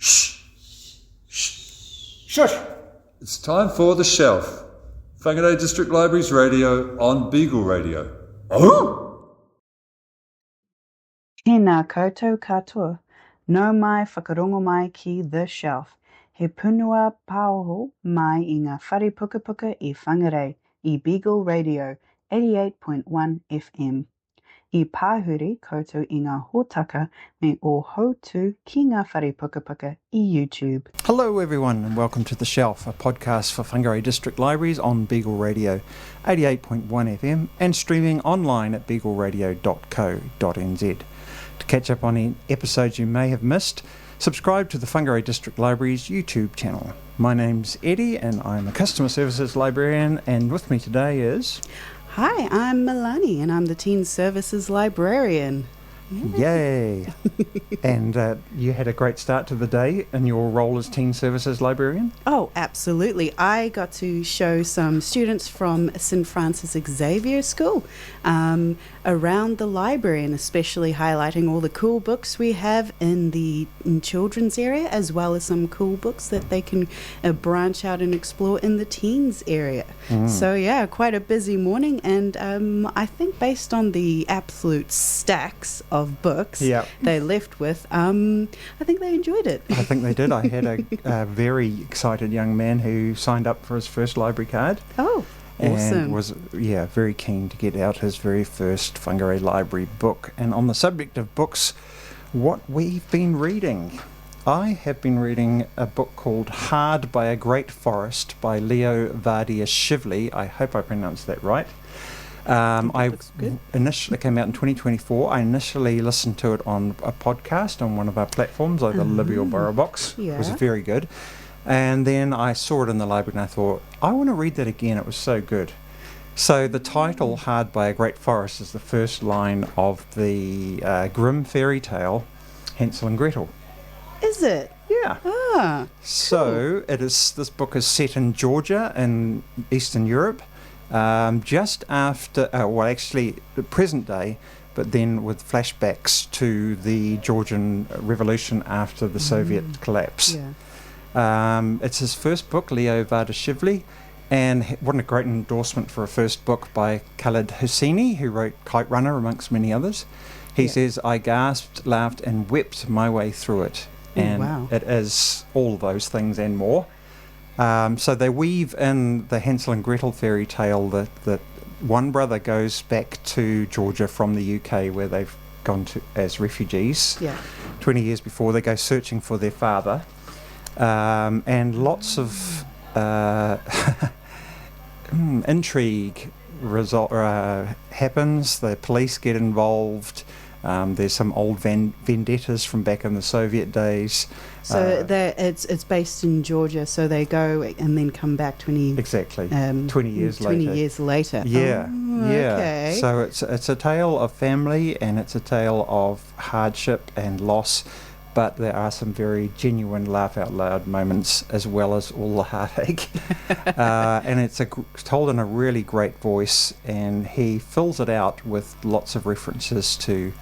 Shh! Shh! Shush! It's time for The Shelf. Whangarei District Libraries Radio on Beagle Radio. Oh! Tēnā koutou katoa. No mai whakarongo mai ki The Shelf. He punua pāoho mai I ngā whare pukapuka I Whangarei, I Beagle Radio, 88.1 FM. I pāhuri koutou I ngā hōtaka me o hautu ki ngā whare pukapuka I YouTube. Hello everyone and welcome to The Shelf, a podcast for Whangarei District Libraries on Beagle Radio, 88.1 FM and streaming online at beagleradio.co.nz. To catch up on any episodes you may have missed, subscribe to the Whangarei District Libraries YouTube channel. My name's Eddie and I'm a Customer Services Librarian, and with me today is... Hi, I'm Melani and I'm the Teen Services Librarian. Yay! And you had a great start to the day in your role as Teen Services Librarian? Oh, absolutely. I got to show some students from St. Francis Xavier School around the library, and especially highlighting all the cool books we have in the children's area, as well as some cool books that they can branch out and explore in the teens area. So yeah, quite a busy morning, and I think based on the absolute stacks of books they left with, I think they enjoyed it. I think they did. I had a very excited young man who signed up for his first library card. Oh, awesome. And was, very keen to get out his very first Whangarei Library book. And on the subject of books, what we've been reading. I have been reading a book called Hard by a Great Forest by Leo Vardiashvili. I hope I pronounced that right. Initially came out in 2024. I initially listened to it on a podcast on one of our platforms, either Libby or Burrowbox. It was very good. And then I saw it in the library and I thought, I want to read that again. It was so good. So the title, Hard by a Great Forest, is the first line of the Grimm fairy tale, Hansel and Gretel. Is it? Yeah. Ah, so cool. This book is set in Georgia in Eastern Europe. Just after, actually the present day, but then with flashbacks to the Georgian Revolution after the Soviet collapse. It's his first book, Leo Vardiashvili, and what a great endorsement for a first book by Khaled Hosseini, who wrote Kite Runner amongst many others. He says, I gasped, laughed and wept my way through it. And it is all those things and more. So they weave in the Hansel and Gretel fairy tale that one brother goes back to Georgia from the UK, where they've gone to as refugees. 20 years before, they go searching for their father, and lots of intrigue happens. The police get involved. There's some old vendettas from back in the Soviet days. So it's based in Georgia, so they go and then come back 20 years later. Yeah, Okay. So it's a tale of family and it's a tale of hardship and loss, but there are some very genuine laugh out loud moments as well as all the heartache. And it's told in a really great voice, and he fills it out with lots of references to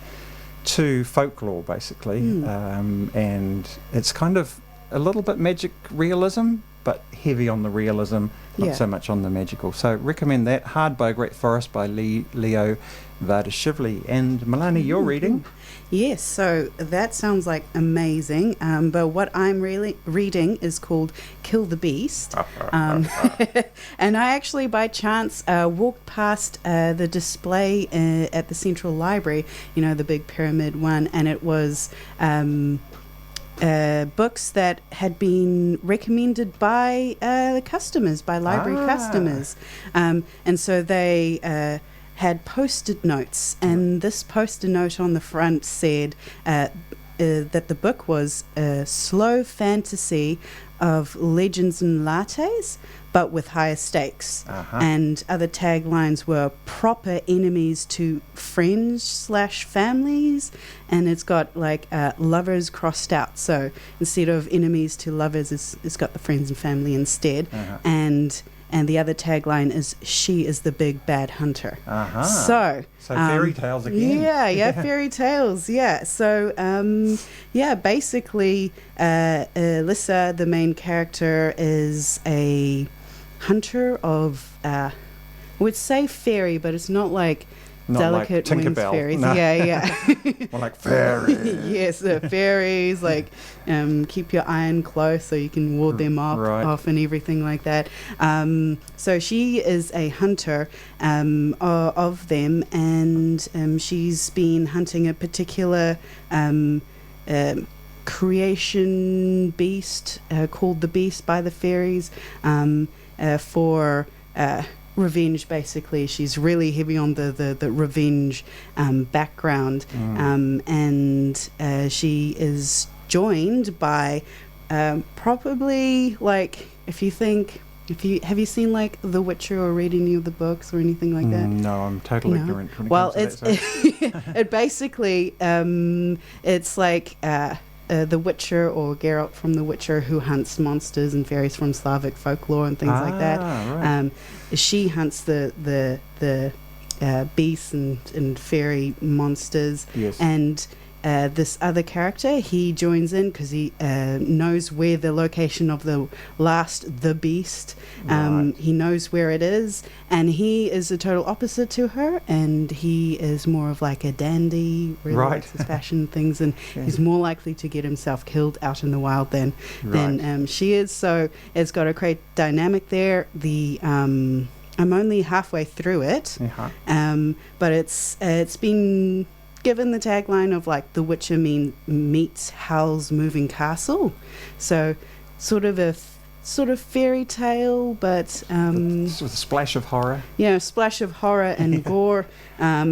folklore, basically. And it's kind of a little bit magic realism, but heavy on the realism, not so much on the magical. So recommend that, Hard by a Great Forest by Leo Vardiashvili. And Melani, you're reading? Yes, so that sounds like amazing, but what I'm really reading is called Kill the Beast. And I actually, by chance, walked past the display at the Central Library, the big pyramid one, and it was books that had been recommended by the customers, by library customers. And so they... had post-it notes, and this post-it note on the front said that the book was a slow fantasy of legends and lattes, but with higher stakes. And other taglines were proper enemies to friends/families, and it's got like lovers crossed out. So instead of enemies to lovers, it's got the friends and family instead. And and the other tagline is "She is the big bad hunter." Uh-huh. So fairy tales again. Yeah, fairy tales. Yeah. So basically, Alyssa, the main character, is a hunter of, I would say fairy, but it's not like Not delicate like winged Tinkerbell. fairies. No. Yeah. More like fairy. Yes, the fairies, like keep your iron close so you can ward them off and everything like that. So she is a hunter of them, and she's been hunting a particular creation beast called the Beast by the fairies for revenge. Basically, she's really heavy on the revenge background, and she is joined by probably, like, have you seen like The Witcher or read any of the books or anything like that? No, I'm totally ignorant when it comes to that. It basically it's like the Witcher, or Geralt from The Witcher, who hunts monsters and fairies from Slavic folklore and things like that. Right. She hunts the beasts and fairy monsters. Yes. And this other character, he joins in because he knows where the location of the beast. Right. He knows where it is, and he is the total opposite to her, and he is more of like a dandy, really likes his fashion things, and he's more likely to get himself killed out in the wild than she is. So it's got a great dynamic there. I'm only halfway through it, but it's been given the tagline of like The Witcher meets Howl's Moving Castle, so sort of fairy tale, but with a splash of horror. Yeah, a splash of horror and gore. I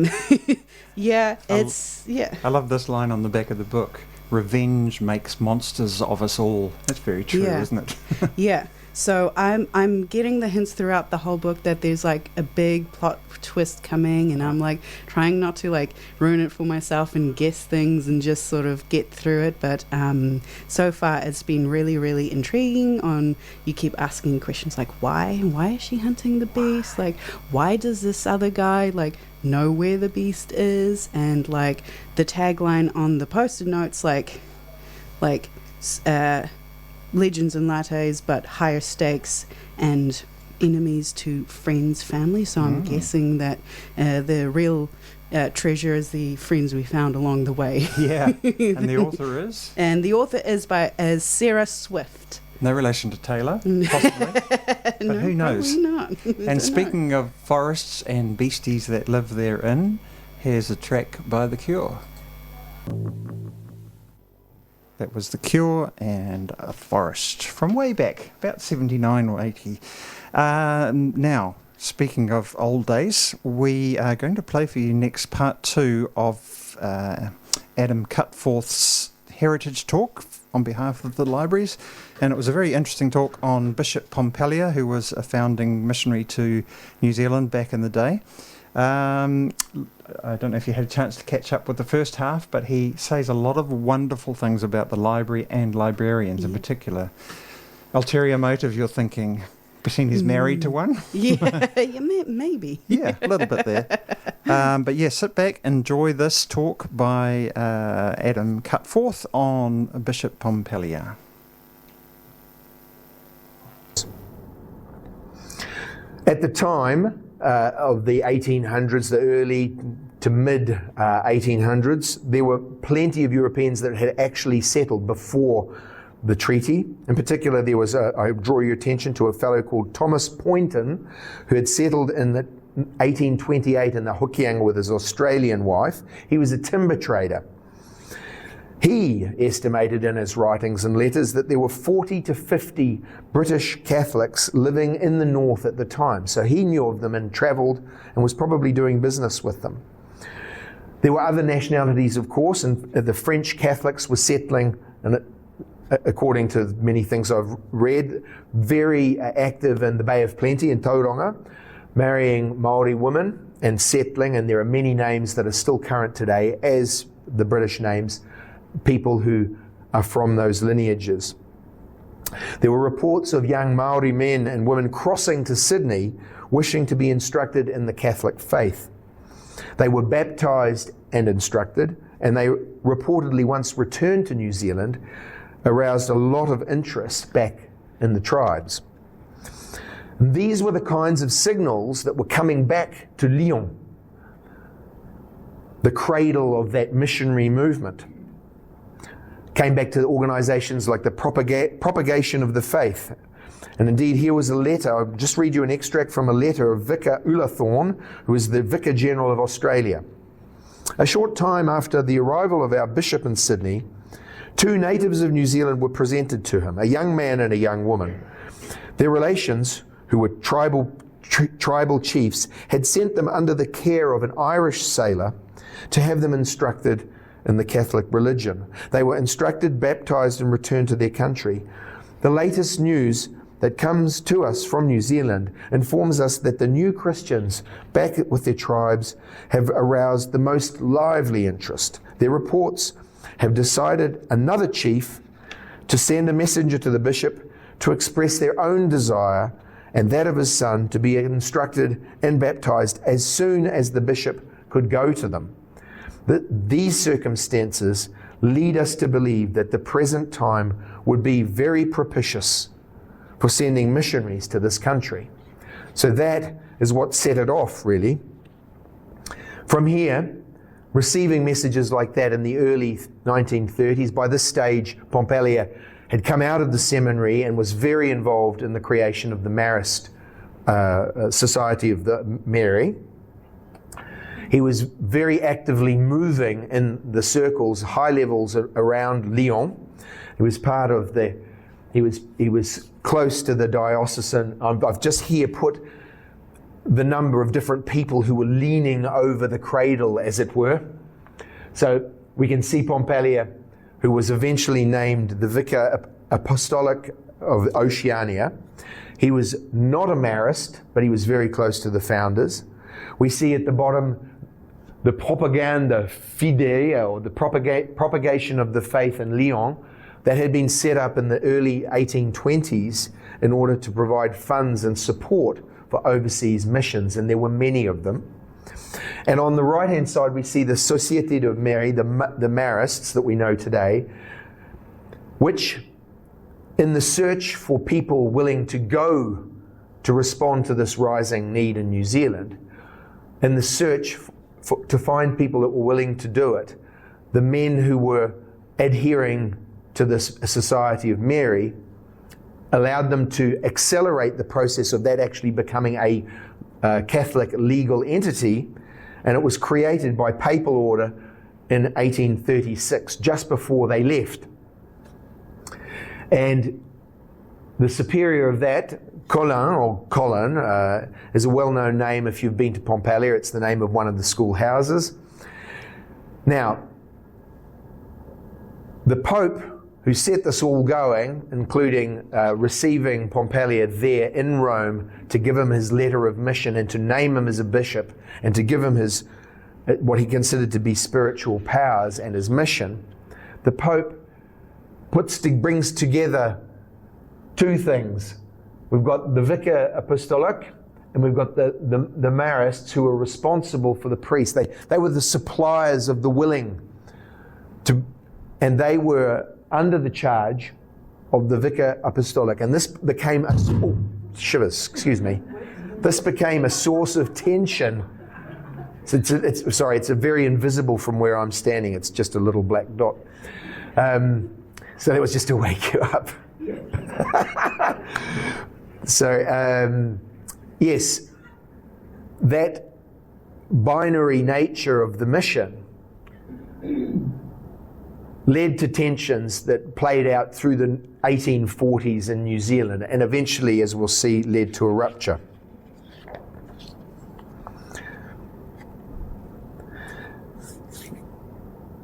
love this line on the back of the book: "Revenge makes monsters of us all." That's very true, isn't it? Yeah. So I'm getting the hints throughout the whole book that there's like a big plot twist coming, and I'm like trying not to like ruin it for myself and guess things and just sort of get through it. But so far it's been really, really intriguing. You keep asking questions like why is she hunting the beast? Like, why does this other guy like know where the beast is? And like the tagline on the post-it notes like legends and lattes, but higher stakes and enemies to friends, family. So I'm guessing that the real treasure is the friends we found along the way. Yeah. And the author is? And the author is Serra Swift. No relation to Taylor, possibly. But No, who knows? not. And speaking of forests and beasties that live therein, here's a track by The Cure. That was The Cure and A Forest from way back, about 79 or 80. Now, speaking of old days, we are going to play for you next part 2 of Adam Cutforth's Heritage Talk on behalf of the libraries. And it was a very interesting talk on Bishop Pompallier, who was a founding missionary to New Zealand back in the day. I don't know if you had a chance to catch up with the first half, but he says a lot of wonderful things about the library and librarians in particular. Ulterior motive, you're thinking, pretend he's married to one? Yeah, maybe. Yeah, a little bit there. But yeah, sit back, enjoy this talk by Adam Cutforth on Bishop Pompallier. At the time of the 1800s, the early to mid 1800s, there were plenty of Europeans that had actually settled before the treaty. In particular, there was I draw your attention to a fellow called Thomas Poynton, who had settled in 1828 in the Puanga with his Australian wife. He was a timber trader. He estimated in his writings and letters that there were 40 to 50 British Catholics living in the north at the time. So he knew of them and travelled and was probably doing business with them. There were other nationalities, of course, and the French Catholics were settling, and according to many things I've read, very active in the Bay of Plenty in Tauranga, marrying Maori women and settling, and there are many names that are still current today as the British names, people who are from those lineages. There were reports of young Maori men and women crossing to Sydney wishing to be instructed in the Catholic faith. They were baptised and instructed, and they reportedly, once returned to New Zealand, aroused a lot of interest back in the tribes. And these were the kinds of signals that were coming back to Lyon, the cradle of that missionary movement. Came back to organisations like the Propagation of the Faith. And indeed, here was a letter. I'll just read you an extract from a letter of Vicar Ullathorne, who is the Vicar General of Australia. A short time after the arrival of our bishop in Sydney, 2 natives of New Zealand were presented to him, a young man and a young woman. Their relations, who were tribal chiefs, had sent them under the care of an Irish sailor to have them instructed in the Catholic religion. They were instructed, baptised, and returned to their country. The latest news that comes to us from New Zealand informs us that the new Christians back with their tribes have aroused the most lively interest. Their reports have decided another chief to send a messenger to the bishop to express their own desire and that of his son to be instructed and baptised as soon as the bishop could go to them. These circumstances lead us to believe that the present time would be very propitious for sending missionaries to this country. So that is what set it off, really. From here, receiving messages like that in the early 1930s, by this stage, Pompallier had come out of the seminary and was very involved in the creation of the Marist Society of the Mary. He was very actively moving in the circles, high levels around Lyon. He was part of the, he was close to the diocesan. I've just here put the number of different people who were leaning over the cradle, as it were. So we can see Pompallier, who was eventually named the Vicar Apostolic of Oceania. He was not a Marist, but he was very close to the founders. We see at the bottom the Propaganda Fidei, or the propagation of the faith in Lyon, that had been set up in the early 1820s in order to provide funds and support for overseas missions, and there were many of them. And on the right-hand side, we see the Société de Mary, the Marists that we know today, which, in the search for people willing to go to respond to this rising need in New Zealand, in the search to find people that were willing to do it, the men who were adhering to this Society of Mary allowed them to accelerate the process of that actually becoming a Catholic legal entity, and it was created by papal order in 1836, just before they left. And the superior of that, Colin, is a well-known name if you've been to Pompallier. It's the name of one of the schoolhouses. Now, the Pope, who set this all going, including receiving Pompallier there in Rome to give him his letter of mission and to name him as a bishop and to give him his what he considered to be spiritual powers and his mission, the Pope brings together 2 things. We've got the Vicar Apostolic, and we've got the Marists, who are responsible for the priests. They were the suppliers of the willing, and they were under the charge of the Vicar Apostolic. And this became This became a source of tension. It's very invisible from where I'm standing. It's just a little black dot. So that was just to wake you up. So, yes, that binary nature of the mission led to tensions that played out through the 1840s in New Zealand, and eventually, as we'll see, led to a rupture.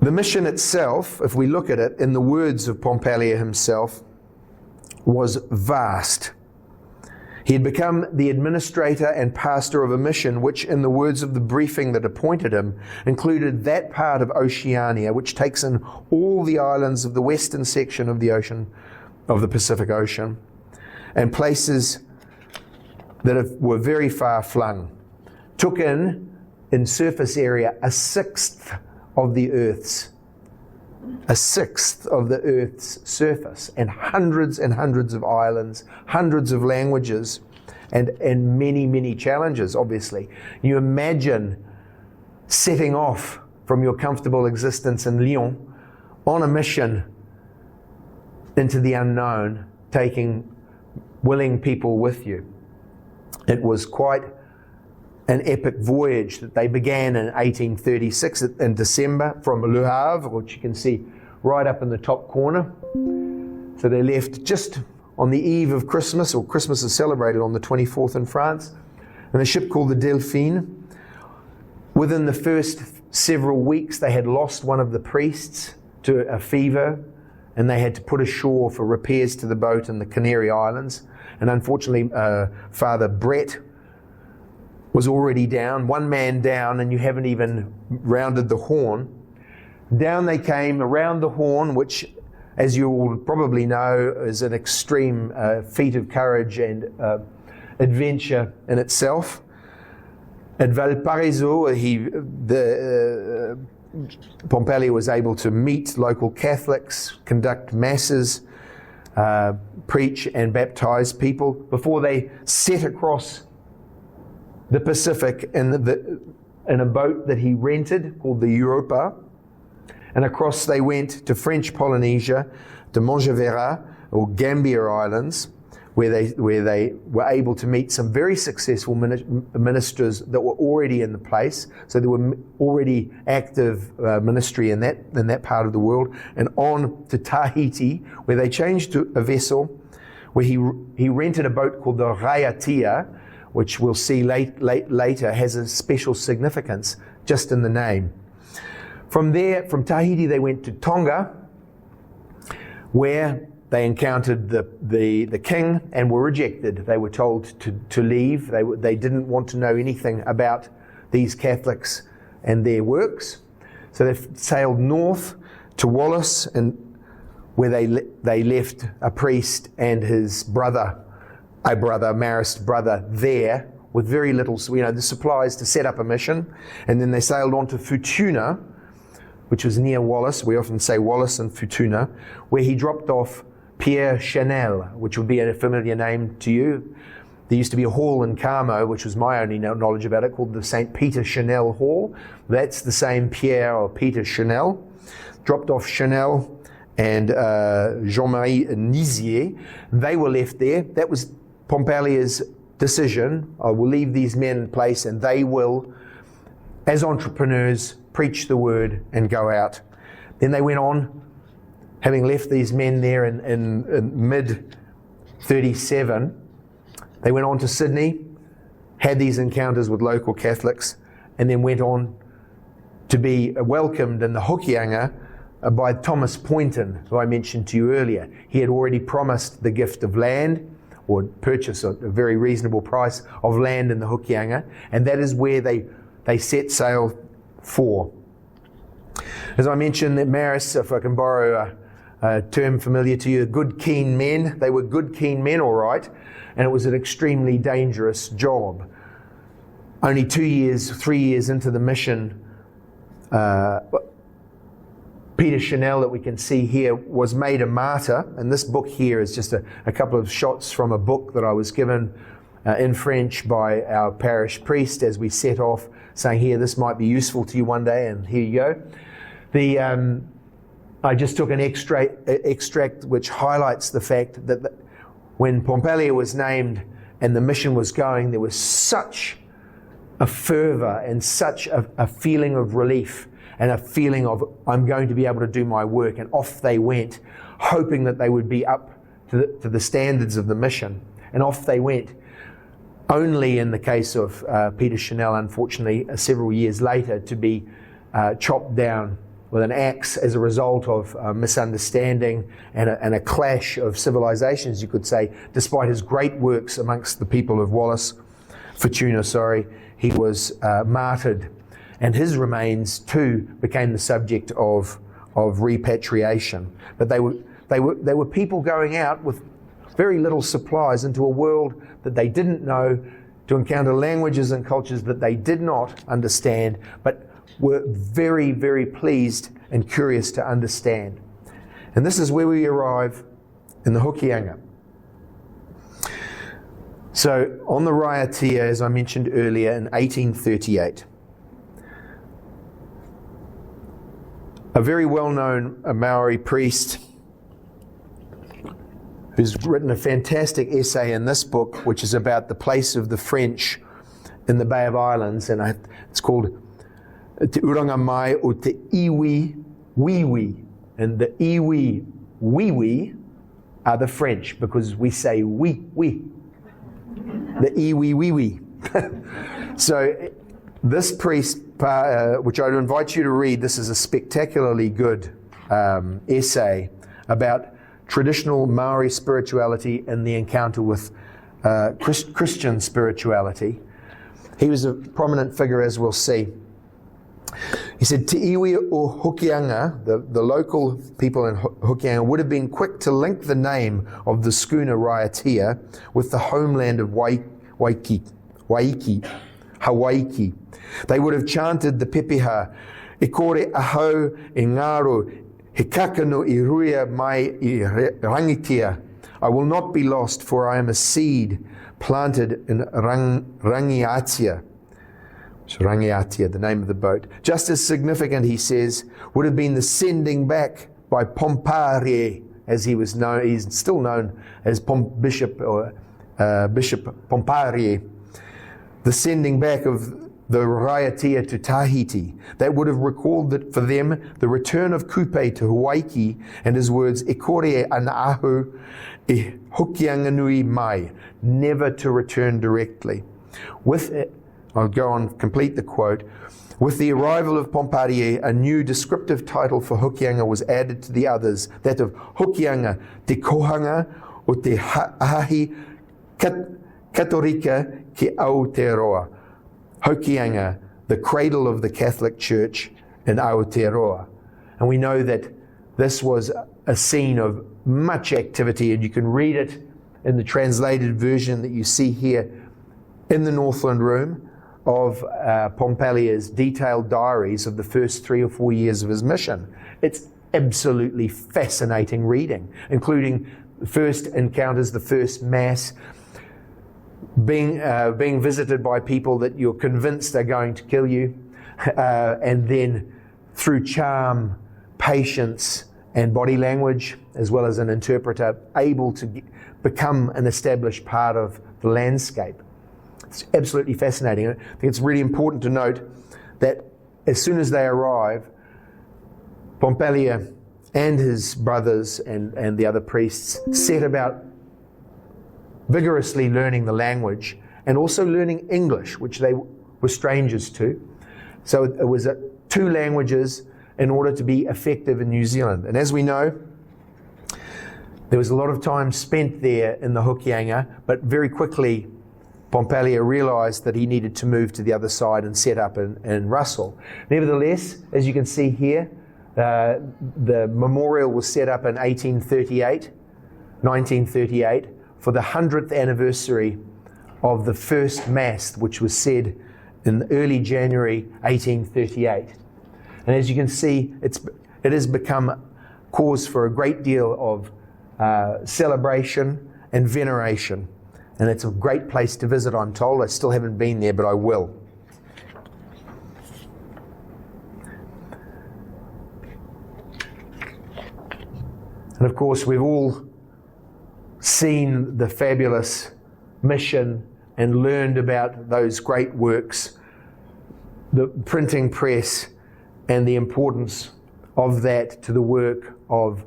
The mission itself, if we look at it in the words of Pompallier himself, was vast. He had become the administrator and pastor of a mission which, in the words of the briefing that appointed him, included that part of Oceania which takes in all the islands of the western section of the ocean of the Pacific Ocean, and places that were very far flung, took in surface area, a sixth of the Earth's surface, and hundreds of islands, hundreds of languages, and many challenges, obviously. You imagine setting off from your comfortable existence in Lyon on a mission into the unknown, taking willing people with you. It was quite an epic voyage that they began in 1836 in December from Le Havre, which you can see right up in the top corner. So they left just on the eve of Christmas, or Christmas is celebrated on the 24th in France, and a ship called the Delphine. Within the first several weeks, they had lost one of the priests to a fever, and they had to put ashore for repairs to the boat in the Canary Islands. And unfortunately, Father Brett was already down, one man down, and you haven't even rounded the Horn. Down they came around the Horn, which, as you will probably know, is an extreme feat of courage and adventure in itself. At Valparaiso, Pompallier was able to meet local Catholics, conduct masses, preach and baptize people before they set across the Pacific in a boat that he rented called the Europa. And across they went to French Polynesia, to Whangarei or Gambia Islands, where they were able to meet some very successful ministers that were already in the place. So there were already active ministry in that part of the world, and on to Tahiti, where they changed to a vessel, where he rented a boat called the Raiatea, which we'll see later has a special significance just in the name. From there, from Tahiti, they went to Tonga, where they encountered the king and were rejected. They were told to leave. They didn't want to know anything about these Catholics and their works. So they sailed north to Wallis, and where they left a priest and his brother, a Marist brother, there with very little, the supplies to set up a mission. And then they sailed on to Futuna, which was near Wallis. We often say Wallis and Futuna, where he dropped off Pierre Chanel, which would be a familiar name to you. There used to be a hall in Carmo, which was my only knowledge about it, called the St. Peter Chanel Hall. That's the same Pierre or Peter Chanel. Dropped off Chanel and Jean-Marie Nizier. They were left there. That was Pompallier's decision. I will leave these men in place, and they will, as entrepreneurs, preach the word and go out. Then they went on, having left these men there in mid-37, they went on to Sydney, had these encounters with local Catholics, and then went on to be welcomed in the Hokianga by Thomas Poynton, who I mentioned to you earlier. He had already promised the gift of land, or purchase at a very reasonable price of land in the Hokianga, and that is where they set sail for. As I mentioned, the Maris, if I can borrow a term familiar to you, good keen men. They were good keen men, all right, and it was an extremely dangerous job. Only 3 years into the mission, Peter Chanel, that we can see here, was made a martyr, and this book here is just a couple of shots from a book that I was given in French by our parish priest as we set off, saying, here, this might be useful to you one day, and here you go. I just took an extract which highlights the fact that when Pompallier was named and the mission was going, there was such a fervour and such a feeling of relief and a feeling of, I'm going to be able to do my work. And off they went, hoping that they would be up to the standards of the mission. And off they went. Only in the case of Peter Chanel, unfortunately, several years later, to be chopped down with an axe as a result of misunderstanding and a clash of civilizations, you could say. Despite his great works amongst the people of Futuna, he was martyred, and his remains too became the subject of repatriation. But They were people going out with very little supplies into a world that they didn't know, to encounter languages and cultures that they did not understand, but were very, very pleased and curious to understand. And this is where we arrive in the Hokianga. So on the Raiatea, as I mentioned earlier, in 1838, a very well-known Maori priest who's written a fantastic essay in this book, which is about the place of the French in the Bay of Islands, and it's called Te Uranga Mai o Te Iwi Wiwi. And the Iwi Wiwi are the French, because we say we. The Iwi Wiwi. So this priest, which I'd invite you to read, this is a spectacularly good essay about traditional Maori spirituality and the encounter with Christian spirituality. He was a prominent figure, as we'll see. He said, Te iwi o Hokianga, the local people in Hokianga, would have been quick to link the name of the schooner Raiatea with the homeland of Waiki, Hawaiki. They would have chanted the pepeha, e kore ahau e ngaro, he kakano I ruia mai I rangitia. I will not be lost, for I am a seed planted in Rangiatia. So Rangiatia, the name of the boat. Just as significant, he says, would have been the sending back by Pompallier, as he was known. He's still known as Bishop Pompallier. The sending back of the Raiatea to Tahiti. That would have recalled that for them the return of Kupe to Hawaii, and his words, e kore ana ahu e Hokianga nui mai, never to return directly. With it, I'll go on, complete the quote. With the arrival of Pompallier, a new descriptive title for Hokianga was added to the others, that of Hokianga, te kohanga o te ahahi katorika ki Aotearoa. Hokianga, the cradle of the Catholic Church in Aotearoa. And we know that this was a scene of much activity, and you can read it in the translated version that you see here in the Northland Room of Pompallier's detailed diaries of the first 3 or 4 years of his mission. It's absolutely fascinating reading, including the first encounters, the first Mass, being visited by people that you're convinced are going to kill you, and then through charm, patience, and body language, as well as an interpreter, able to become an established part of the landscape. It's absolutely fascinating. I think it's really important to note that as soon as they arrive, Pompallier and his brothers and the other priests set about vigorously learning the language and also learning English, which they were strangers to. So it was 2 languages in order to be effective in New Zealand. And as we know, there was a lot of time spent there in the Hokianga, but very quickly Pompallier realised that he needed to move to the other side and set up in Russell. Nevertheless, as you can see here, the memorial was set up in 1938, for the 100th anniversary of the first Mass, which was said in early January 1838. And as you can see, it has become cause for a great deal of celebration and veneration. And it's a great place to visit, I'm told. I still haven't been there, but I will. And of course, we've all seen the fabulous mission and learned about those great works, the printing press, and the importance of that to the work of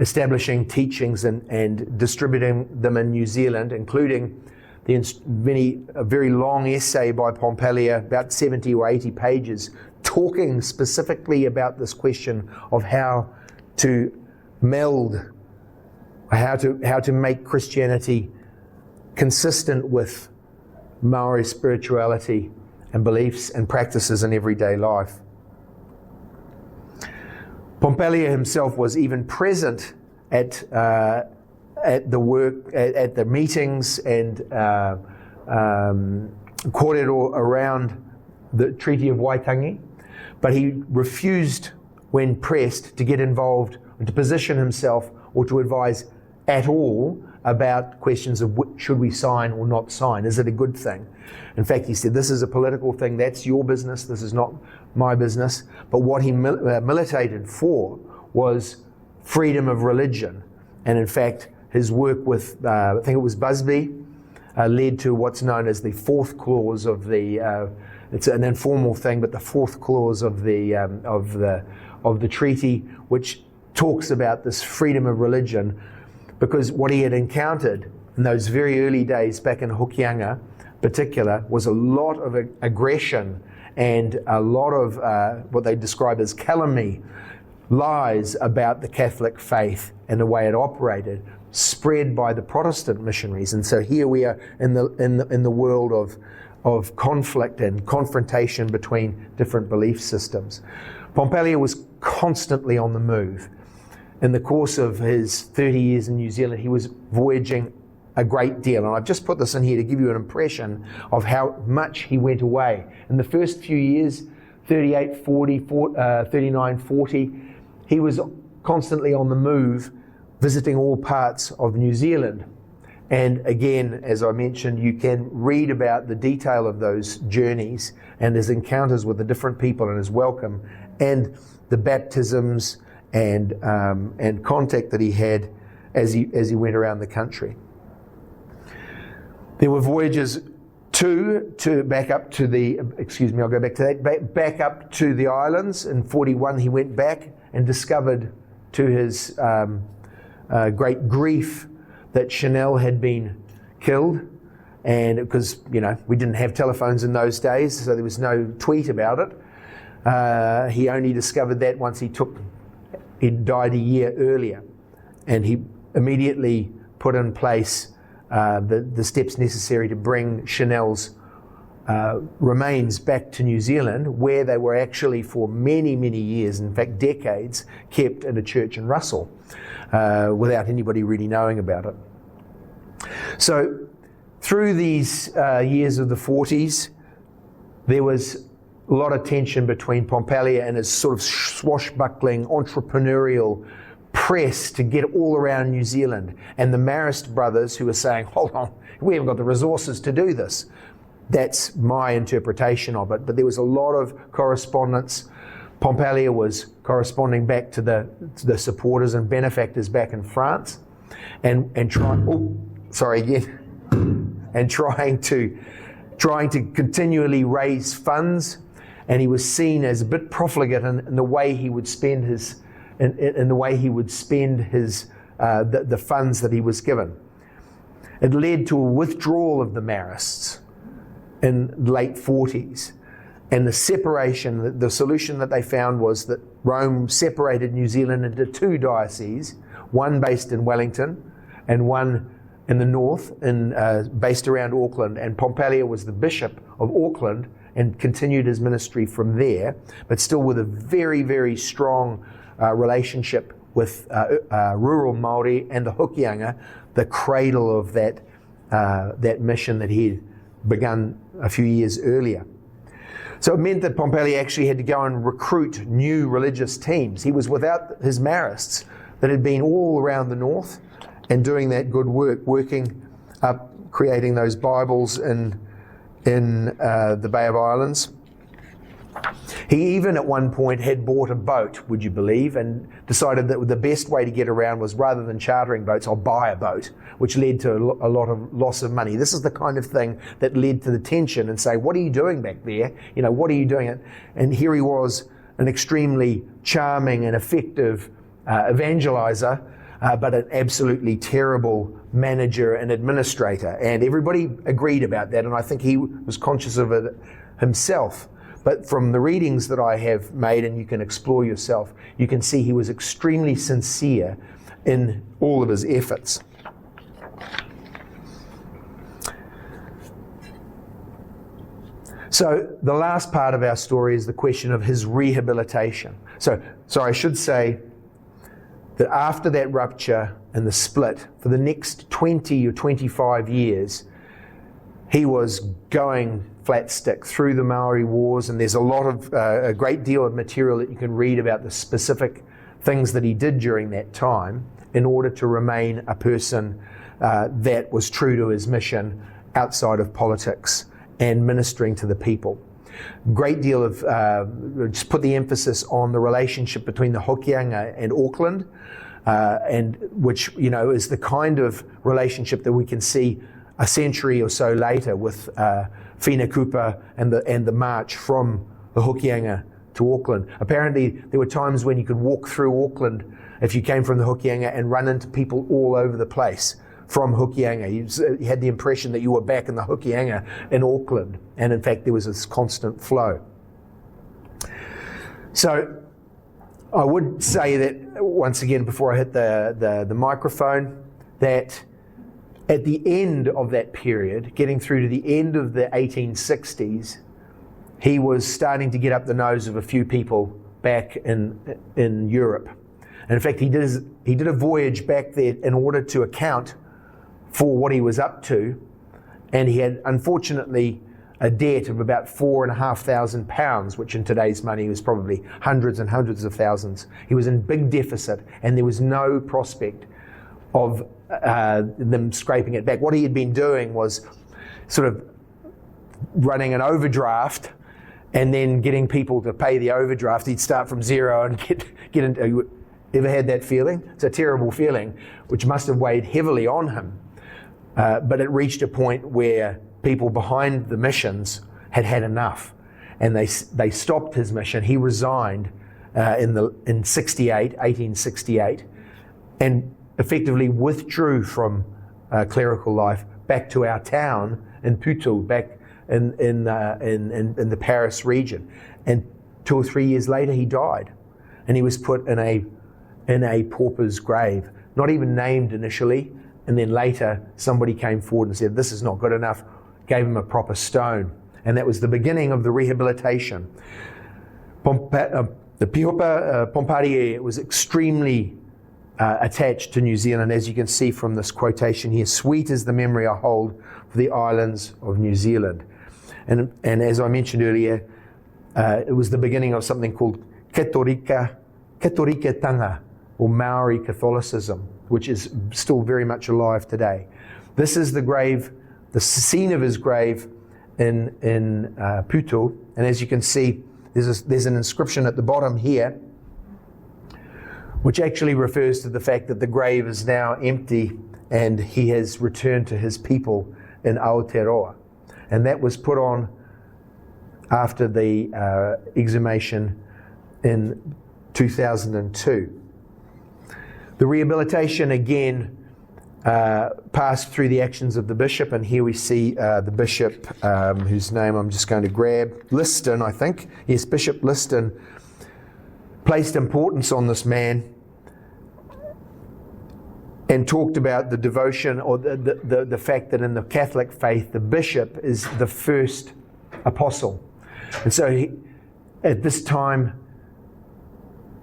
establishing teachings and distributing them in New Zealand, including a very long essay by Pompallier, about 70 or 80 pages, talking specifically about this question of how to meld, how to make Christianity consistent with Maori spirituality and beliefs and practices in everyday life. Pompallier himself was even present at the work, at the meetings and kōrero around the Treaty of Waitangi, but he refused, when pressed, to get involved, to position himself or to advise at all about questions of should we sign or not sign. Is it a good thing? In fact, he said, this is a political thing, that's your business, this is not my business. But what he militated for was freedom of religion. And in fact, his work with, I think it was Busby, led to what's known as the fourth clause of the, it's an informal thing, but the fourth clause of the treaty, which talks about this freedom of religion, because what he had encountered in those very early days back in Hokianga particular was a lot of aggression and a lot of what they describe as calumny, lies about the Catholic faith and the way it operated, spread by the Protestant missionaries. And so here we are in the world of conflict and confrontation between different belief systems. Pompallier was constantly on the move. In the course of his 30 years in New Zealand, he was voyaging a great deal. And I've just put this in here to give you an impression of how much he went away. In the first few years, 38, 40, 39, 40, he was constantly on the move, visiting all parts of New Zealand. And again, as I mentioned, you can read about the detail of those journeys and his encounters with the different people and his welcome and the baptisms and contact that he had as he went around the country. There were voyages to back up to the, excuse me, I'll go back to that, back up to the islands. In 41 he went back and discovered, to his great grief, that Chanel had been killed. And because, we didn't have telephones in those days, so there was no tweet about it. He only discovered that once he'd died a year earlier. And he immediately put in place the steps necessary to bring Chanel's remains back to New Zealand, where they were actually for many, many years, in fact decades, kept in a church in Russell without anybody really knowing about it. So through these years of the 40s, there was a lot of tension between Pompallier and his sort of swashbuckling entrepreneurial press to get all around New Zealand, and the Marist brothers who were saying, hold on, we haven't got the resources to do this. That's my interpretation of it. But there was a lot of correspondence. Pompallier was corresponding back to the supporters and benefactors back in France, and trying to continually raise funds. And he was seen as a bit profligate in the way he would spend his the funds that he was given. It led to a withdrawal of the Marists in the late 40s. And the separation, the solution that they found was that Rome separated New Zealand into two dioceses, one based in Wellington and one in the north, based around Auckland. And Pompallier was the Bishop of Auckland and continued his ministry from there, but still with a very, very strong relationship with rural Māori and the Hokianga, the cradle of that mission that he had begun a few years earlier. So it meant that Pompallier actually had to go and recruit new religious teams. He was without his Marists that had been all around the north and doing that good work, working up, creating those Bibles in the Bay of Islands. He even at one point had bought a boat, would you believe, and decided that the best way to get around was, rather than chartering boats, I'll buy a boat, which led to a lot of loss of money. This is the kind of thing that led to the tension and say, what are you doing back there? What are you doing? And here he was, an extremely charming and effective evangelizer, but an absolutely terrible manager and administrator. And everybody agreed about that, and I think he was conscious of it himself. But from the readings that I have made, and you can explore yourself, you can see he was extremely sincere in all of his efforts. So the last part of our story is the question of his rehabilitation. So I should say, that after that rupture and the split, for the next 20 or 25 years, he was going flat stick through the Maori Wars, and there's a great deal of material that you can read about the specific things that he did during that time in order to remain a person that was true to his mission outside of politics and ministering to the people. Great deal of, just put the emphasis on the relationship between the Hokianga and Auckland, and which, is the kind of relationship that we can see a century or so later with Whina Kupa and the march from the Hokianga to Auckland. Apparently, there were times when you could walk through Auckland if you came from the Hokianga and run into people all over the place from Hokianga. You had the impression that you were back in the Hokianga in Auckland, and in fact there was this constant flow. So I would say that, once again, before I hit the microphone, that at the end of that period, getting through to the end of the 1860s, he was starting to get up the nose of a few people back in Europe. And in fact, he did a voyage back there in order to account for what he was up to, and he had, unfortunately, a debt of about £4,500, which in today's money was probably hundreds and hundreds of thousands. He was in big deficit, and there was no prospect of them scraping it back. What he had been doing was sort of running an overdraft and then getting people to pay the overdraft. He'd start from zero and get into. Ever had that feeling? It's a terrible feeling, which must have weighed heavily on him. But it reached a point where people behind the missions had had enough, and they stopped his mission. He resigned in 1868, and effectively withdrew from clerical life back to our town in Putu, back in the Paris region. And 2 or 3 years later, he died, and he was put in a pauper's grave, not even named initially. And then later, somebody came forward and said, "This is not good enough," gave him a proper stone. And that was the beginning of the rehabilitation. The Bishop Pompallier was extremely attached to New Zealand, as you can see from this quotation here. "Sweet is the memory I hold for the islands of New Zealand." And as I mentioned earlier, it was the beginning of something called Katoriketanga, or Maori Catholicism, which is still very much alive today. This is the grave, the scene of his grave in Putu, and as you can see, there's an inscription at the bottom here, which actually refers to the fact that the grave is now empty and he has returned to his people in Aotearoa. And that was put on after the exhumation in 2002. The rehabilitation again passed through the actions of the bishop, and here we see the bishop, whose name I'm just going to grab, Liston, I think. Yes, Bishop Liston placed importance on this man and talked about the devotion, or the fact that in the Catholic faith, the bishop is the first apostle. And so at this time,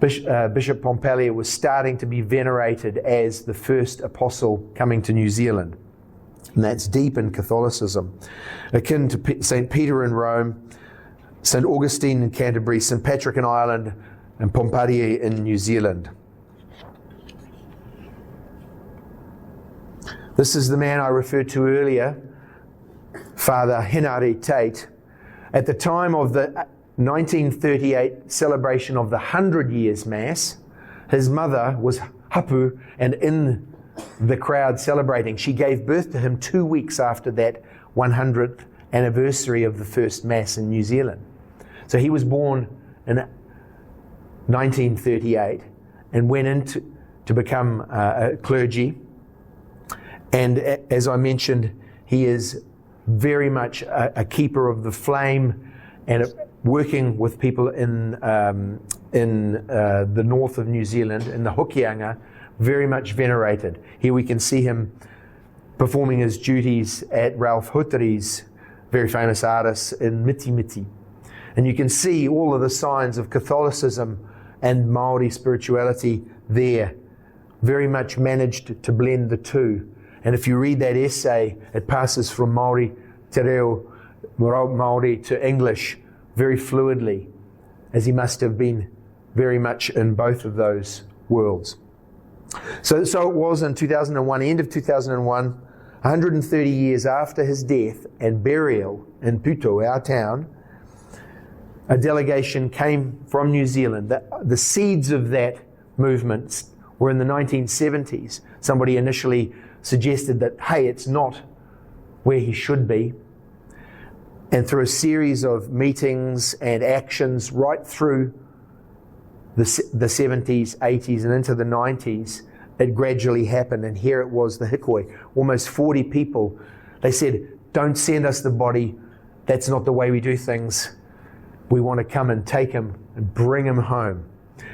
Bishop Pompallier was starting to be venerated as the first apostle coming to New Zealand. And that's deep in Catholicism, akin to St. Peter in Rome, St. Augustine in Canterbury, St. Patrick in Ireland, and Pompallier in New Zealand. This is the man I referred to earlier, Father Whangarei Tate. At the time of the 1938 celebration of the 100 Years Mass, his mother was hapu and in the crowd celebrating. She gave birth to him 2 weeks after that 100th anniversary of the first Mass in New Zealand. So he was born in 1938 and went into to become a clergy. And as I mentioned, he is very much a keeper of the flame and working with people in the north of New Zealand, in the Hokianga, very much venerated. Here we can see him performing his duties at Ralph Hutteri's very famous artist in Miti Miti. And you can see all of the signs of Catholicism and Maori spirituality there very much managed to blend the two. And if you read that essay, it passes from Māori te reo, Māori to English very fluidly, as he must have been very much in both of those worlds. So it was in 2001, end of 2001, 130 years after his death and burial in Puto, our town, a delegation came from New Zealand. The seeds of that movement were in the 1970s. Somebody initially suggested that, hey, it's not where he should be. And through a series of meetings and actions right through the 70s, 80s, and into the 90s, it gradually happened. And here it was, the Hikoi, almost 40 people. They said, don't send us the body. That's not the way we do things. We want to come and take him and bring him home.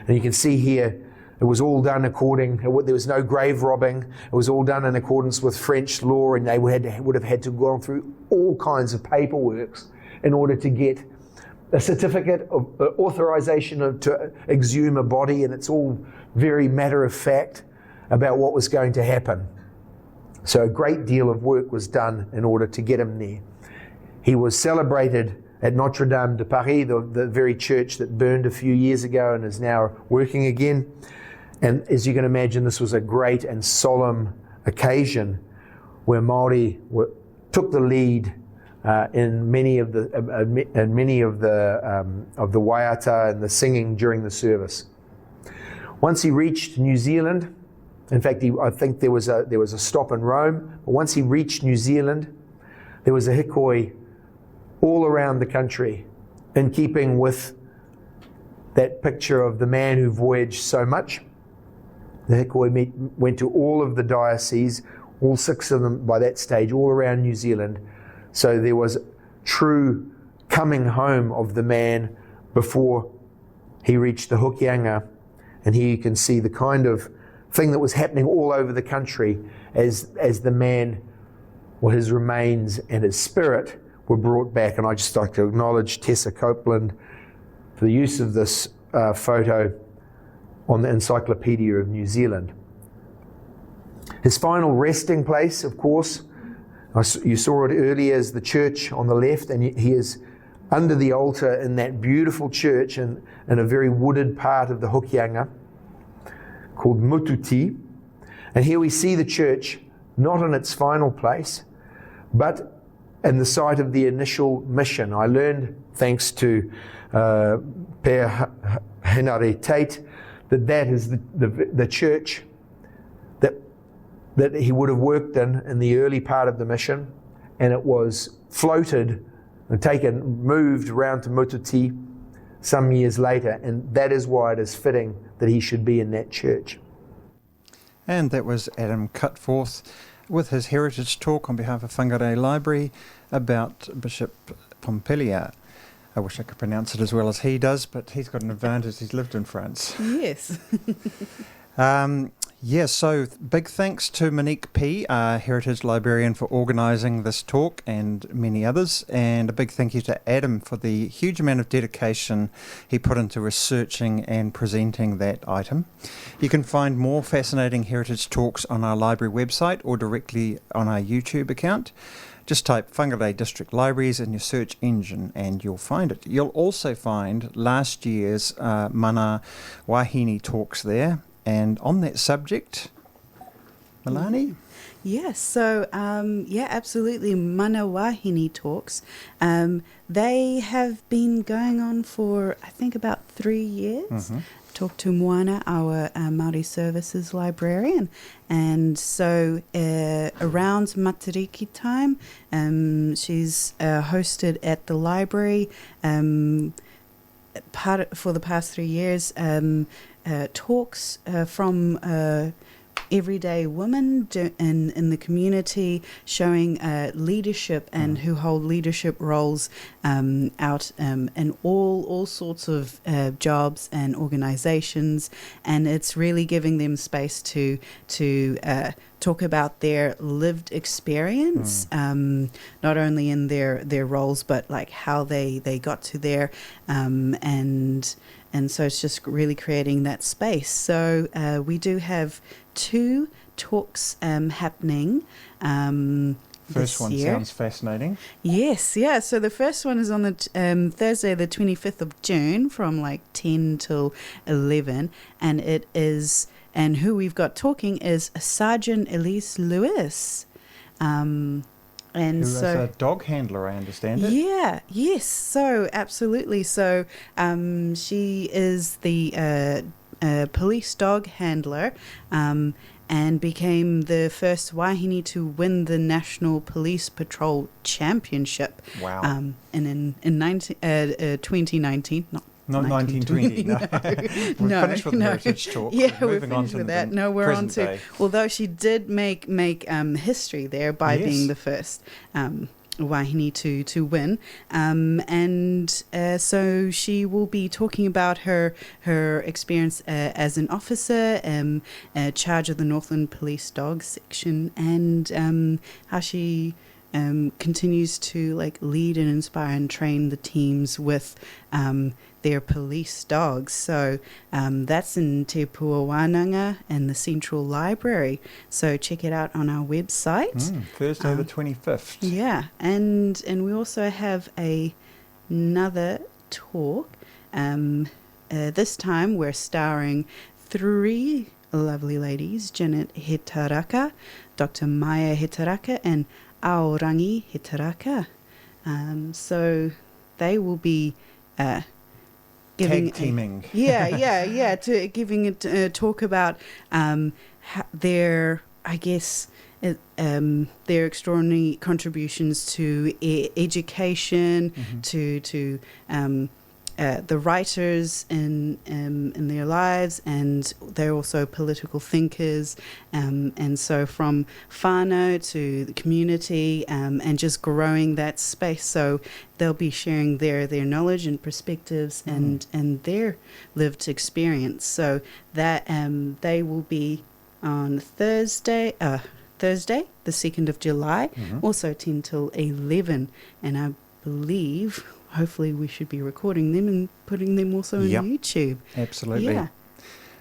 And you can see here, it was all done there was no grave robbing. It was all done in accordance with French law, and they would have had to go through all kinds of paperwork in order to get a certificate of authorization to exhume a body, and it's all very matter of fact about what was going to happen. So a great deal of work was done in order to get him there. He was celebrated at Notre Dame de Paris, the very church that burned a few years ago and is now working again. And as you can imagine, this was a great and solemn occasion where Māori took the lead in many of the waiata and the singing during the service. Once he reached New Zealand, in fact, I think there was a stop in Rome. But once he reached New Zealand, there was a hikoi all around the country, in keeping with that picture of the man who voyaged so much. The hikoi went to all of the dioceses, all 6 of them by that stage, all around New Zealand. So there was true coming home of the man before he reached the Hokianga. And here you can see the kind of thing that was happening all over the country as the man, or his remains and his spirit, were brought back. And I'd just like to acknowledge Tessa Copeland for the use of this photo on the Encyclopedia of New Zealand. His final resting place, of course, you saw it earlier, is the church on the left, and he is under the altar in that beautiful church in a very wooded part of the Hokianga called Mututi. And here we see the church not in its final place, but in the site of the initial mission. I learned, thanks to Per Henare Tate, that is the church that he would have worked in the early part of the mission, and it was floated and moved around to Mututi some years later, and that is why it is fitting that he should be in that church. And that was Adam Cutforth with his heritage talk on behalf of Whangarei Library about Bishop Pompallier. I wish I could pronounce it as well as he does, but he's got an advantage. He's lived in France. Yes. So big thanks to Monique P., our Heritage Librarian, for organising this talk and many others, and a big thank you to Adam for the huge amount of dedication he put into researching and presenting that item. You can find more fascinating heritage talks on our library website or directly on our YouTube account. Just type Whangarei District Libraries in your search engine and you'll find it. You'll also find last year's Mana Wahine talks there. And on that subject, Melani? Yes, so absolutely, Mana Wahine talks. They have been going on for, I think, about 3 years. Mm-hmm. Talked to Moana, our Māori Services Librarian, and so around Matariki time, she's hosted at the library for the past 3 years. Talks from everyday women in the community, showing leadership and who hold leadership roles out in all sorts of jobs and organizations, and it's really giving them space to talk about their lived experience, not only in their roles, but like how they got to there, and and so it's just really creating that space. So we do have 2 talks happening. First one year. sounds fascinating. Yes, yeah. So the first one is on the Thursday, the 25th of June, from like 10 till 11, and it is. And who we've got talking is Sergeant Elise Lewis. And Who is so a dog handler, I understand it. yeah, yes. So absolutely. So she is the police dog handler. And became the first Wahine to win the National Police Patrol Championship. Wow. And in 2019, not 1920. No. We're finished with the heritage talk. Yeah, we're moving on finished to with the that. No, we're on present to. day. Although she did make history there by Yes. being the first Wahine to win, and so she will be talking about her experience as an officer, charge of the Northland Police Dog Section, and how she continues to like lead and inspire and train the teams with their police dogs. So that's in Te Puanga in the Central Library. So check it out on our website. Thursday the 25th. Yeah, and we also have another talk. This time we're starring 3 lovely ladies: Janet Hitaraka, Dr. Maya Hitaraka, and Aorangi Hitaraka. So they will be giving Tag teaming. to giving a talk about their, I guess, their extraordinary contributions to education, to the writers in their lives, and they're also political thinkers, and so from whānau to the community, and just growing that space. So they'll be sharing their knowledge and perspectives and their lived experience. So that they will be on Thursday, the 2nd of July, also 10 till 11, and I believe hopefully we should be recording them and putting them also on YouTube. Absolutely.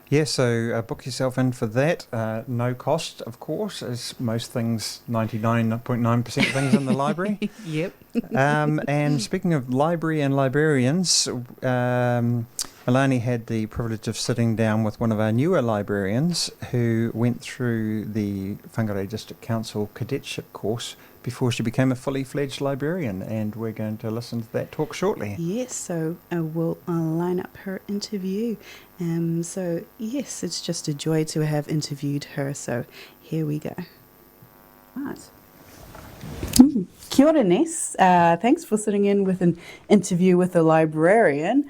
Yeah, so book yourself in for that. No cost, of course, as most things, 99.9% things in the library. Yep. And speaking of library and librarians, Melani had the privilege of sitting down with one of our newer librarians who went through the Whangarei District Council Cadetship course before she became a fully fledged librarian, and we're going to listen to that talk shortly. Yes, so we'll line up her interview. So yes, it's just a joy to have interviewed her. So here we go. Right. Kia ora, Ness. Thanks for sitting in with an interview with a librarian.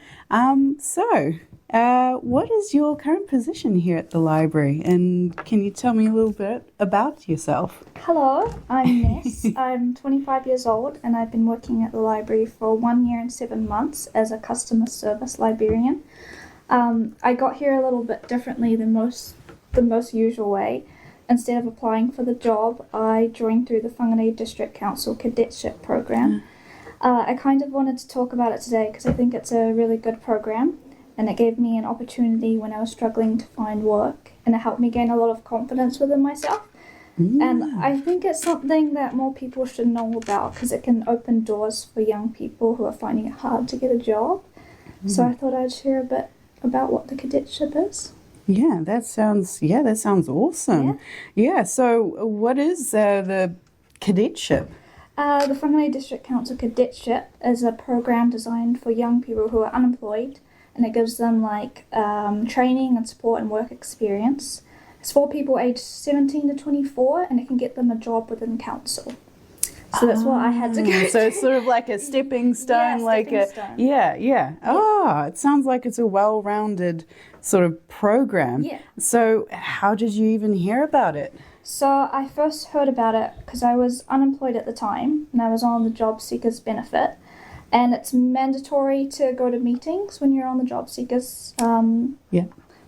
What is your current position here at the library? And can you tell me a little bit about yourself? Hello, I'm Ness. I'm 25 years old and I've been working at the library for 1 year and 7 months as a customer service librarian. I got here a little bit differently than the most usual way. Instead of applying for the job, I joined through the Whangarei District Council Cadetship program. I kind of wanted to talk about it today because I think it's a really good program, and it gave me an opportunity when I was struggling to find work, and it helped me gain a lot of confidence within myself. And I think it's something that more people should know about because it can open doors for young people who are finding it hard to get a job. So I thought I'd share a bit about what the cadetship is. Yeah, that sounds awesome. Yeah, so what is the cadetship? The Whangarei District Council Cadetship is a program designed for young people who are unemployed, and it gives them training and support and work experience. It's for people aged 17 to 24, and it can get them a job within council. So that's what I had to go. So it's sort of like a stepping stone, stone. It sounds like it's a well-rounded sort of program. Yeah. So how did you even hear about it? So I first heard about it because I was unemployed at the time, and I was on the job seekers benefit. And it's mandatory to go to meetings when you're on the job seekers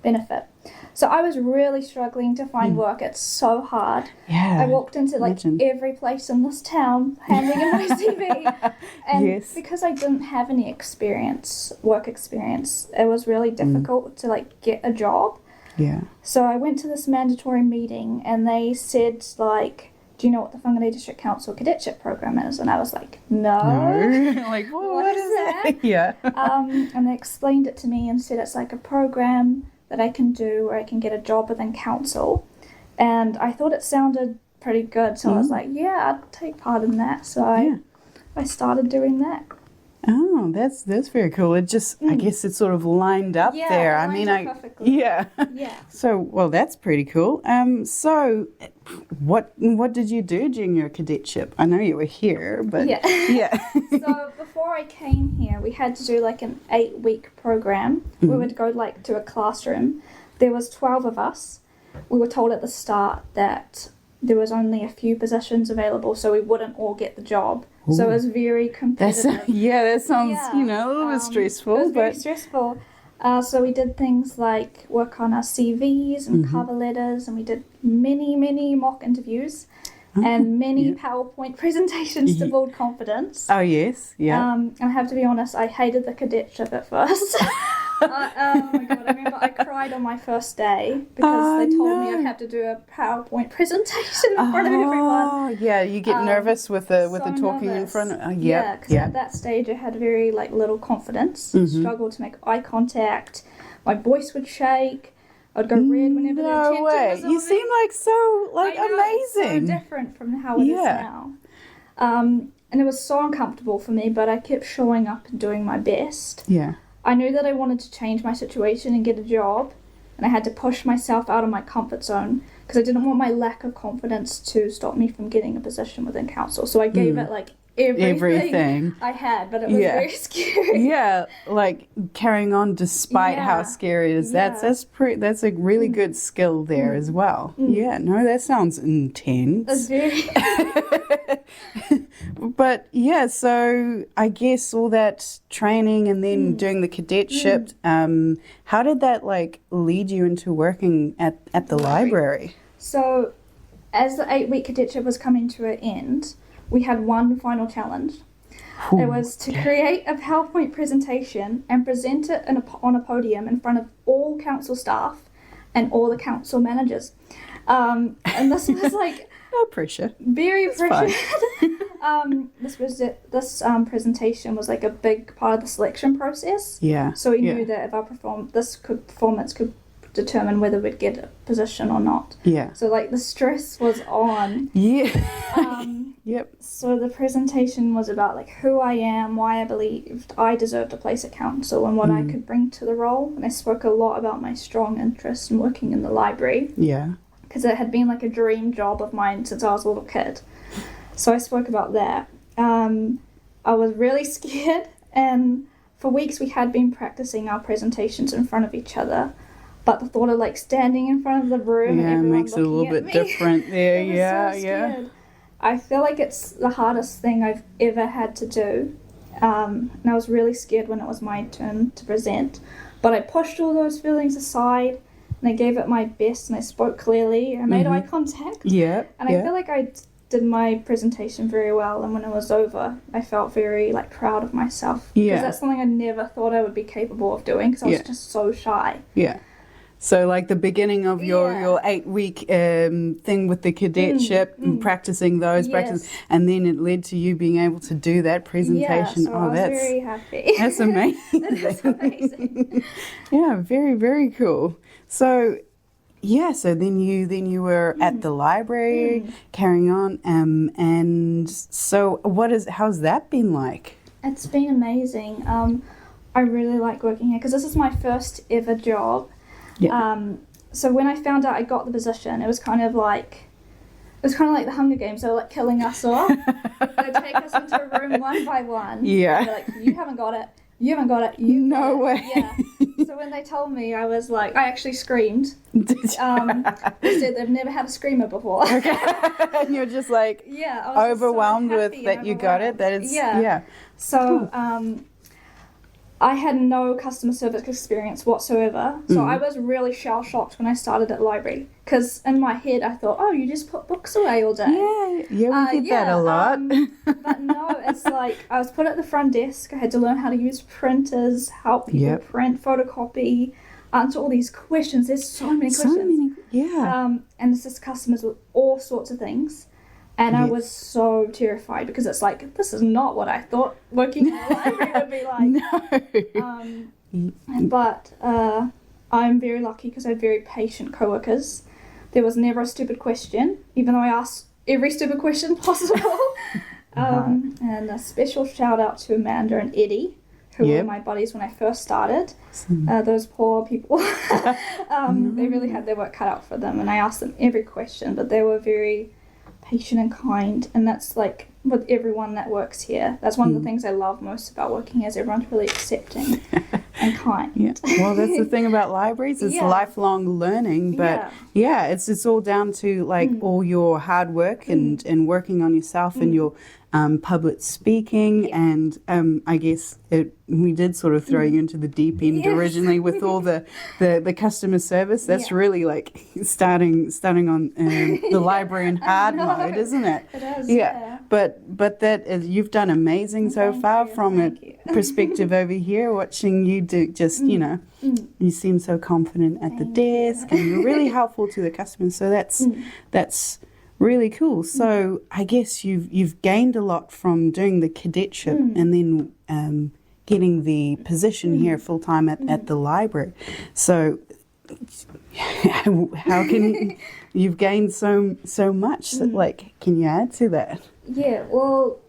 benefit. So I was really struggling to find work. It's so hard. Yeah. I walked into like imagine. every place in this town handing in my CV. And Yes. because I didn't have any work experience, it was really difficult to like get a job. Yeah. So I went to this mandatory meeting and they said like, do you know what the Whangarei District Council Cadetship program is? And I was like, no. Like, well, What is that? Yeah. And they explained it to me and said it's like a program that I can do where I can get a job within council. And I thought it sounded pretty good. So I was like, yeah, I'd take part in that. So I started doing that. Oh, that's very cool. It just, I guess it sort of lined up there. It I mean, lined up perfectly. yeah. Yeah. So, well, that's pretty cool. So, what did you do during your cadetship? I know you were here, but yeah. So before I came here, we had to do like an 8-week program. We would go like to a classroom. There was 12 of us. We were told at the start that there was only a few positions available, so we wouldn't all get the job. Ooh. So it was very competitive. That sounds Yeah. a little bit stressful. It was very but stressful. So we did things like work on our CVs and cover letters, and we did many mock interviews and many PowerPoint presentations to build confidence. oh yes, yeah. And I have to be honest, I hated the cadetship at first. Oh my god, I remember I cried on my first day because they told me I'd have to do a PowerPoint presentation in front of everyone. Oh, yeah, you get nervous with the So talking in nervous. front of Yeah, because at that stage I had very like little confidence, struggled to make eye contact, my voice would shake, I'd go red whenever the No attention way. was on You seem like so I know, it's amazing. so different from how it is now. And it was so uncomfortable for me, but I kept showing up and doing my best. Yeah. I knew that I wanted to change my situation and get a job, and I had to push myself out of my comfort zone because I didn't want my lack of confidence to stop me from getting a position within council. So I gave it like everything I had, but it was very scary. Yeah, like carrying on despite how scary it is. That's a really good skill there as well. Yeah, no, that sounds intense. It's very But yeah, so I guess all that training and then doing the cadetship, how did that like lead you into working at the library? So as the 8-week cadetship was coming to an end, we had one final challenge. It was to create a PowerPoint presentation and present it on a podium in front of all council staff and all the council managers. And this was like No pressure. very pressured. This presentation was like a big part of the selection process. Yeah. So we knew that if our performance could determine whether we'd get a position or not. Yeah. So like the stress was on. Yeah. Yep. So the presentation was about like who I am, why I believed I deserved a place at council, and what I could bring to the role. And I spoke a lot about my strong interest in working in the library. Yeah. Because it had been like a dream job of mine since I was a little kid. So I spoke about that. I was really scared, and for weeks we had been practicing our presentations in front of each other. But the thought of like standing in front of the room and everyone makes it a little bit different there. I was so scared. I feel like it's the hardest thing I've ever had to do. And I was really scared when it was my turn to present. But I pushed all those feelings aside, and I gave it my best, and I spoke clearly. I made eye contact. Yeah. And I feel like I did my presentation very well, and when it was over, I felt very like proud of myself. Yeah. Because that's something I never thought I would be capable of doing, because I was just so shy. Yeah. So like the beginning of your 8-week thing with the cadetship and practicing those and then it led to you being able to do that presentation. Yeah, so I was very happy. That's amazing. That's amazing. Yeah, very, very cool. So so then you were at the library carrying on, and so how's that been like? It's been amazing. I really like working here because this is my first ever job. Yeah. So when I found out I got the position, it was kind of like the Hunger Games. They were like killing us off. They'd take us into a room one by one. Yeah. They're like, you haven't got it. You haven't got it. No way. Yeah. So when they told me, I was like, I actually screamed. They said they've never had a screamer before. Okay. And you're just like I was overwhelmed so with that you got it. That it's So I had no customer service experience whatsoever, so I was really shell-shocked when I started at library, because in my head I thought, oh, you just put books away all day. Yeah, we did that a lot. But no, it's like I was put at the front desk, I had to learn how to use printers, help people print, photocopy, answer all these questions. There's so many questions. And assist customers with all sorts of things. And I was so terrified because it's like, this is not what I thought working in a library would be like. But I'm very lucky because I had very patient co-workers. There was never a stupid question, even though I asked every stupid question possible. And a special shout out to Amanda and Eddie, who were my buddies when I first started. Those poor people. They really had their work cut out for them. And I asked them every question, but they were very patient and kind, and that's like with everyone that works here. That's one of the things I love most about working here, is everyone's really accepting and kind. Well, that's the thing about libraries, it's lifelong learning, but it's all down to like all your hard work and working on yourself and your public speaking, and I guess we did sort of throw you into the deep end originally with all the customer service. That's really like starting on the library in hard mode, isn't it? It is. But that you've done amazing so far from a perspective over here, watching you do just you seem so confident at the desk, and you're really helpful to the customers. So that's really cool. So I guess you've gained a lot from doing the cadetship and then getting the position here full time at the library. So how can you've gained so much? Like, can you add to that? Yeah, well,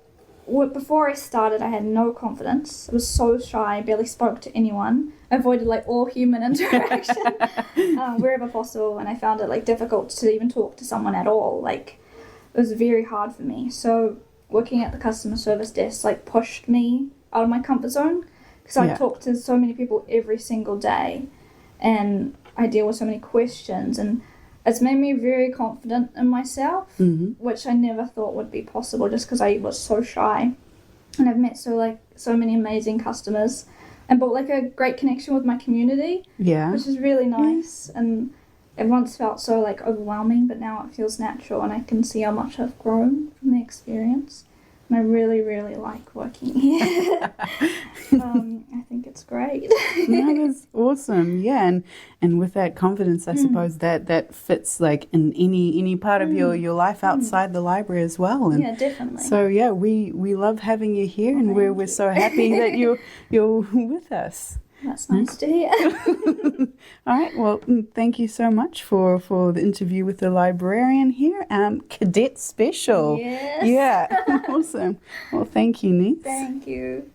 before I started, I had no confidence. I was so shy, barely spoke to anyone. I avoided like all human interaction wherever possible, and I found it like difficult to even talk to someone at all. Like, it was very hard for me. So working at the customer service desk like pushed me out of my comfort zone, because I talk to so many people every single day, and I deal with so many questions, and it's made me very confident in myself, which I never thought would be possible just because I was so shy. And I've met so many amazing customers and built like a great connection with my community, which is really nice. And it once felt so like overwhelming, but now it feels natural, and I can see how much I've grown from the experience. And I really, really like working here. I think it's great. No, that's awesome. Yeah, and with that confidence, I suppose that fits like in any part of your life outside the library as well. And yeah, definitely. So yeah, we love having you here, and we're so happy that you're with us. That's nice to hear. All right. Well, thank you so much for the interview with the librarian here. Cadet Special. Yes. Yeah. Awesome. Well, thank you, Ness. Thank you.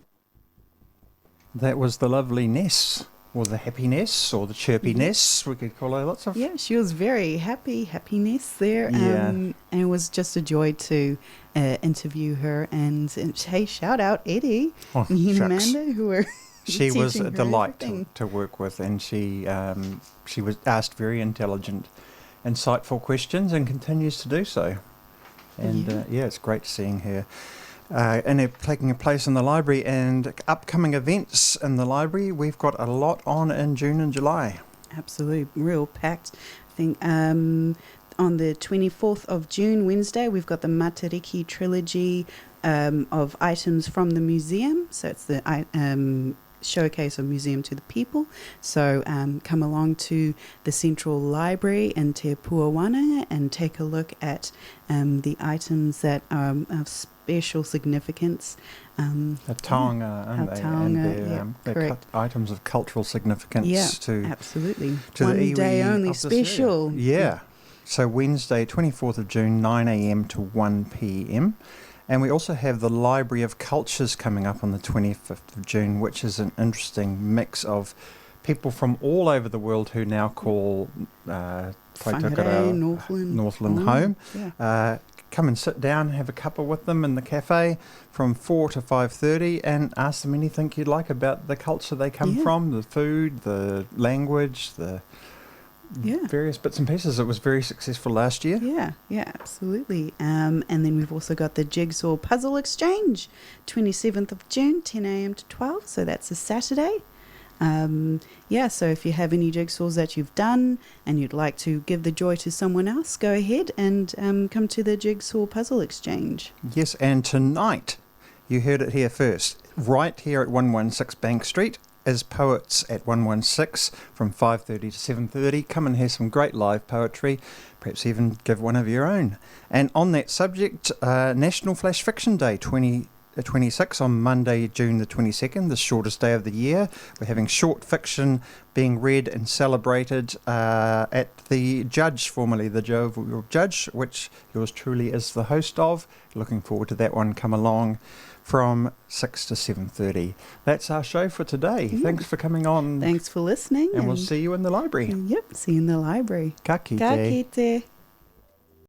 That was the lovely Ness, or the happy Ness, or the chirpy Ness. We could call her lots of. Yeah, she was very happiness there. Yeah. And it was just a joy to interview her. And hey, shout out Eddie and Amanda, who were. She was a delight everything. to work with, and she was asked very intelligent, insightful questions, and continues to do so. And it's great seeing her. And her taking a place in the library, and upcoming events in the library. We've got a lot on in June and July. Absolutely, real packed. I think on the 24th of June, Wednesday, we've got the Matariki trilogy of items from the museum. So it's the showcase of Museum to the People. So come along to the Central Library in Te Puanga and take a look at the items that are of special significance. The taonga, aren't they? And they're items of cultural significance to absolutely. To one the iwi day only of this special. area. Yeah. So Wednesday, 24th of June, 9 a.m. to 1 p.m. And we also have the Library of Cultures coming up on the 25th of June, which is an interesting mix of people from all over the world who now call Whangarei, Northland home. Yeah. Come and sit down, have a cuppa with them in the cafe from 4 to 5:30 and ask them anything you'd like about the culture they come from, the food, the language, various bits and pieces. It was very successful last year. Yeah, absolutely. And then we've also got the Jigsaw Puzzle Exchange, 27th of June, 10 a.m. to 12, so that's a Saturday. So if you have any jigsaws that you've done and you'd like to give the joy to someone else, go ahead and come to the Jigsaw Puzzle Exchange. Yes, and tonight, you heard it here first, right here at 116 Bank Street, is Poets at 116 from 5:30 to 7:30. Come and hear some great live poetry, perhaps even give one of your own. And on that subject, National Flash Fiction Day 26 on Monday, June the 22nd, the shortest day of the year. We're having short fiction being read and celebrated at the Judge, formerly the Jovial Judge, which yours truly is the host of. Looking forward to that one. Come along from 6 to 7:30. That's our show for today. Thanks for coming on. Thanks for listening. And we'll see you in the library. Yep, see you in the library. Ka kite. Ka kite.